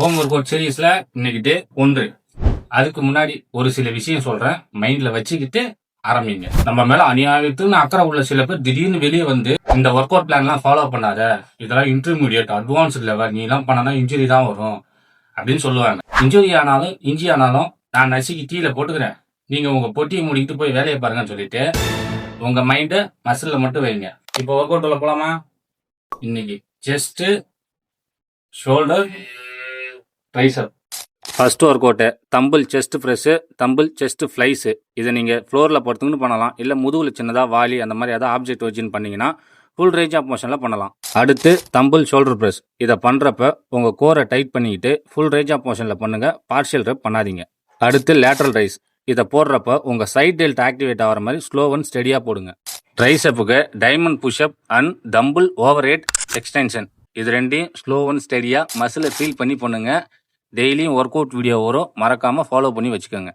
Home work out சீரீஸ்ல இன்னைக்கு டே 1. அதுக்கு முன்னாடி ஒரு சில விஷயம் சொல்றேன், மைண்ட்ல வச்சுக்கிட்டு ஆரம்பிங்க. நம்ம மேல அநியாயத்துன்னு அக்கறை உள்ள சில பேர் திடீர்னு வெளியே வந்து இந்த ஒர்க் அவுட் பிளான் எல்லாம் ஃபாலோ பண்ணாத, இதெல்லாம் இன்டர்மீடியட் அட்வான்ஸ்ட் லெவல், நீ எல்லாம் பண்ணனா இன்ஜுரி தான் வரும் அப்படின்னு சொல்லுவாங்க. இன்ஜுரி ஆனாலும் இஞ்சி ஆனாலும் நான் நசுக்கி டீல போட்டுக்கிறேன், நீங்க உங்க பொட்டியை மூடிக்கிட்டு போய் வேலையை பாருங்கன்னு சொல்லிட்டு உங்க மைண்டை மசில்ல மட்டும் வைங்க. இப்போ ஒர்க் அவுட் உள்ள போலாமா? இன்னைக்கு chest, shoulder, tricep. First workout dumbbell chest press, dumbbell chest flies. இதை நீங்கள் ஃப்ளோரில் படுத்துக்கின்னு பண்ணலாம், இல்லை முதுகில் சின்னதாக வாலி அந்த மாதிரி ஏதாவது ஆப்ஜெக்ட் வச்சுன்னு பண்ணிங்கன்னா ஃபுல் ரேஞ்ச் ஆஃப் மோஷனில் பண்ணலாம். அடுத்து தம்பிள் ஷோல்டர் ப்ரெஸ். இதை பண்ணுறப்ப உங்கள் கோரை டைட் பண்ணிக்கிட்டு ஃபுல் ரேஞ்ச் ஆஃப் மோஷனில் பண்ணுங்கள், பார்ஷியல் ரெப் பண்ணாதீங்க. அடுத்து லேட்ரல் ரைஸ். இதை போடுறப்ப உங்கள் சைட் டெல்ட் ஆக்டிவேட் ஆகிற மாதிரி ஸ்லோ அண்ட் ஸ்டெடியாக போடுங்க. ட்ரைசெப்புக்கு diamond pushup and dumbbell overhead extension. இது ரெண்டையும் ஸ்லோ அண்ட் ஸ்டெடியாக மசிலை ஃபீல் பண்ணி பண்ணுங்க. டெய்லியும் ஒர்க் அவுட் வீடியோ வரும், மறக்காமல் ஃபாலோ பண்ணி வச்சுக்கோங்க.